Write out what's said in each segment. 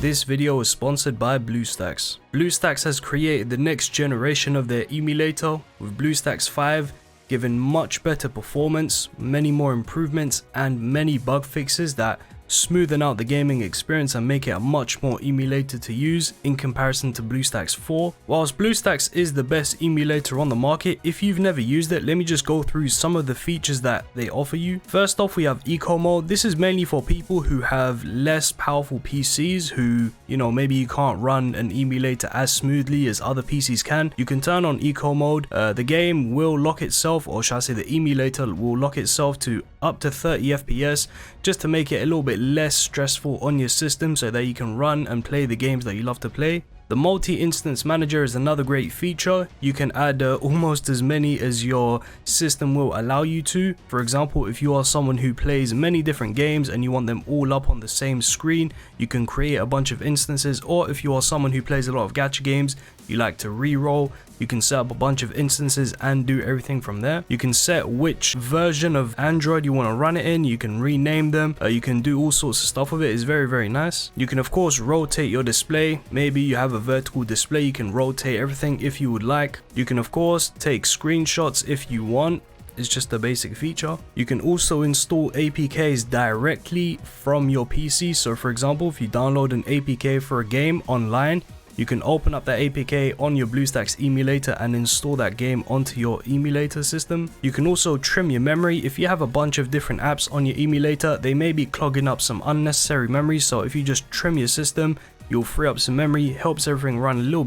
This video is sponsored by Bluestacks. Bluestacks has created the next generation of their emulator, with Bluestacks 5 giving much better performance, many more improvements, and many bug fixes that smoothen out the gaming experience and make it a much more emulator to use in comparison to Bluestacks 4. Whilst Bluestacks is the best emulator on the market, if you've never used it, let me just go through some of the features that they offer you. First off, we have eco mode. This is mainly for people who have less powerful PCs who, maybe you can't run an emulator as smoothly as other PCs can. You can turn on eco mode. The game will lock itself, or shall I say the emulator will lock itself to up to 30 FPS just to make it a little bit less stressful on your system so that you can run and play the games that you love to play. The multi-instance manager is another great feature. You can add almost as many as your system will allow you to. For example, if you are someone who plays many different games and you want them all up on the same screen, you can create a bunch of instances. Or if you are someone who plays a lot of gacha games, you like to re-roll, you can set up a bunch of instances and do everything from there. You can set which version of Android you want to run it in. You can rename them. You can do all sorts of stuff with it. It's very, very nice. You can of course rotate your display. Maybe you have a vertical display. You can rotate everything if you would like. You can of course take screenshots if you want. It's just a basic feature. You can also install APKs directly from your PC. So for example, if you download an APK for a game online, you can open up that APK on your Bluestacks emulator and install that game onto your emulator system. You can also trim your memory. If you have a bunch of different apps on your emulator, they may be clogging up some unnecessary memory. So if you just trim your system, you'll free up some memory, helps everything run a little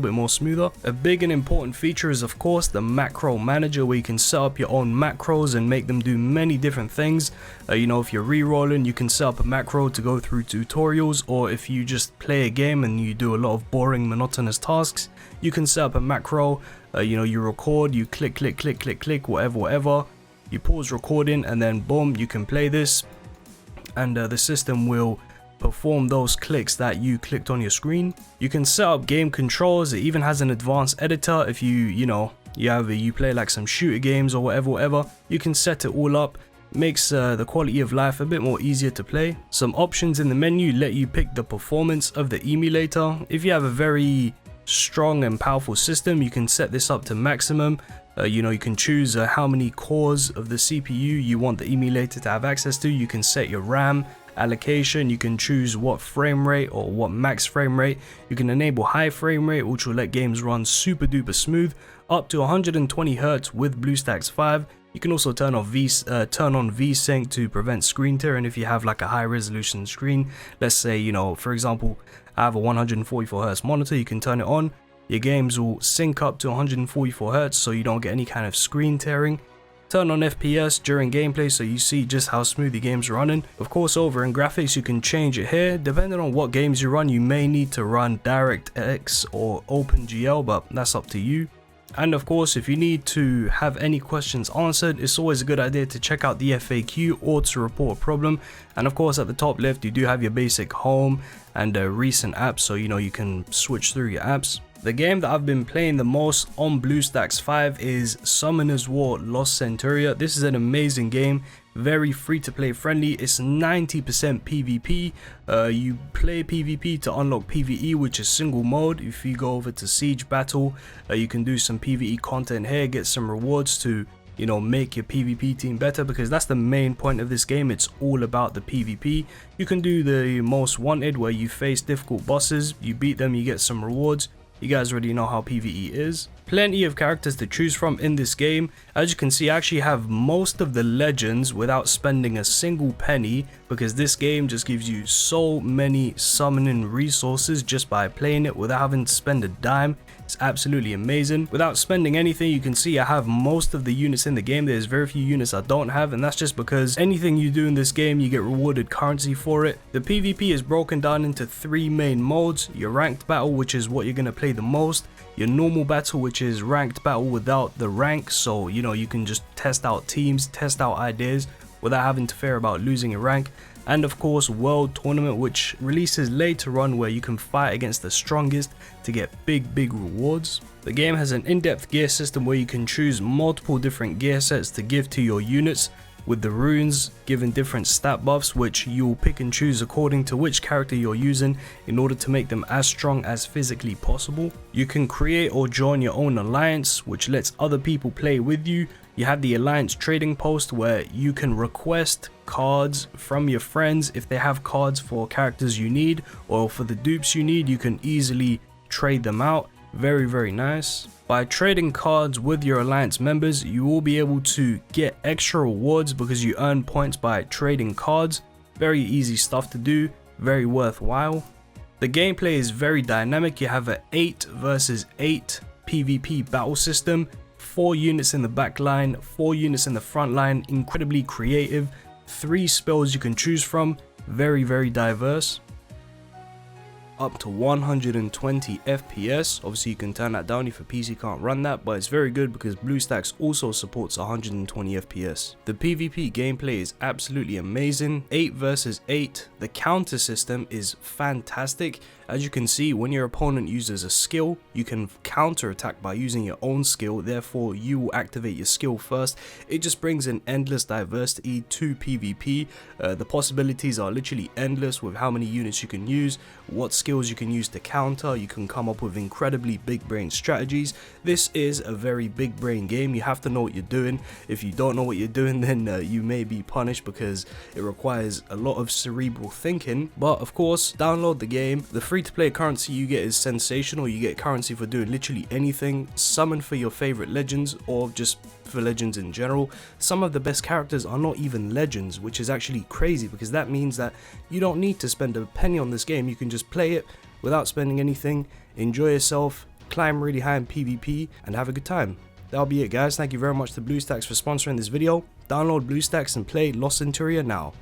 bit more smoother. A big and important feature is of course the macro manager, where you can set up your own macros and make them do many different things. If you're re-rolling, you can set up a macro to go through tutorials, or if you just play a game and you do a lot of boring monotonous tasks, you can set up a macro. You record, you click, whatever, you pause recording, and then boom, you can play this, and the system will perform those clicks that you clicked on your screen. You can set up game controls. It even has an advanced editor. If you play like some shooter games or whatever, you can set it all up. Makes the quality of life a bit more easier to play. Some options in the menu let you pick the performance of the emulator. If you have a very strong and powerful system, you can set this up to maximum. You can choose how many cores of the CPU you want the emulator to have access to. You can set your RAM allocation. You can choose what frame rate or what max frame rate. You can enable high frame rate, which will let games run super duper smooth, up to 120 Hz with Bluestacks 5. You can also turn on VSync to prevent screen tearing if you have like a high resolution screen. Let's say, for example, I have a 144 Hz monitor. You can turn it on. Your games will sync up to 144 Hz so you don't get any kind of screen tearing. Turn on FPS during gameplay so you see just how smooth the game's running. Of course, over in graphics, you can change it here. Depending on what games you run, you may need to run DirectX or OpenGL, but that's up to you. And of course, if you need to have any questions answered, it's always a good idea to check out the FAQ or to report a problem. And of course, at the top left, you do have your basic home and recent apps, so you can switch through your apps. The game that I've been playing the most on Bluestacks 5 is Summoner's War Lost Centuria. This is an amazing game, very free to play friendly. It's 90% PvP. You play PvP to unlock PvE, which is single mode. If you go over to Siege Battle, you can do some PvE content here, get some rewards to make your PvP team better, because that's the main point of this game. It's all about the PvP. You can do the most wanted, where you face difficult bosses, you beat them, you get some rewards. You guys already know how PvE is. Plenty of characters to choose from in this game. As you can see, I actually have most of the legends without spending a single penny, because this game just gives you so many summoning resources just by playing it without having to spend a dime. It's absolutely amazing. Without spending anything, you can see I have most of the units in the game. There's very few units I don't have, and that's just because anything you do in this game, you get rewarded currency for it. The PvP is broken down into 3 main modes. Your ranked battle, which is what you're going to play the most. Your normal battle, which is ranked battle without the rank, so you can just test out teams, test out ideas without having to fear about losing a rank. And of course, World Tournament, which releases later on, where you can fight against the strongest to get big rewards. The game has an in-depth gear system where you can choose multiple different gear sets to give to your units. with the runes giving different stat buffs, which you'll pick and choose according to which character you're using in order to make them as strong as physically possible. You can create or join your own alliance, which lets other people play with you. You have the alliance trading post where you can request cards from your friends if they have cards for characters you need or for the dupes you need. You can easily trade them out. Very nice. By trading cards with your alliance members, you will be able to get extra rewards because you earn points by trading cards. Very easy stuff to do, very worthwhile. The gameplay is very dynamic. You have an 8 versus 8 PvP battle system, 4 units in the back line, 4 units in the front line, incredibly creative, 3 spells you can choose from, very diverse. Up to 120 FPS. Obviously you can turn that down if your PC can't run that, but it's very good because Bluestacks also supports 120 FPS. The PvP gameplay is absolutely amazing. 8 versus 8. The counter system is fantastic. As you can see, when your opponent uses a skill, you can counter attack by using your own skill, therefore you will activate your skill first. It just brings an endless diversity to PvP. The possibilities are literally endless with how many units you can use, what skills you can use to counter. You can come up with incredibly big brain strategies. This is a very big brain game. You have to know what you're doing. If you don't know what you're doing, then you may be punished because it requires a lot of cerebral thinking. But of course, download the game. The free to play currency you get is sensational. You get currency for doing literally anything. Summon for your favorite legends or just for legends in general. Some of the best characters are not even legends, which is actually crazy because that means that you don't need to spend a penny on this game. You can just play it without spending anything, enjoy yourself, climb really high in PvP and have a good time. That'll be it, guys. Thank you very much to Bluestacks for sponsoring this video. Download Bluestacks and play Centuria now.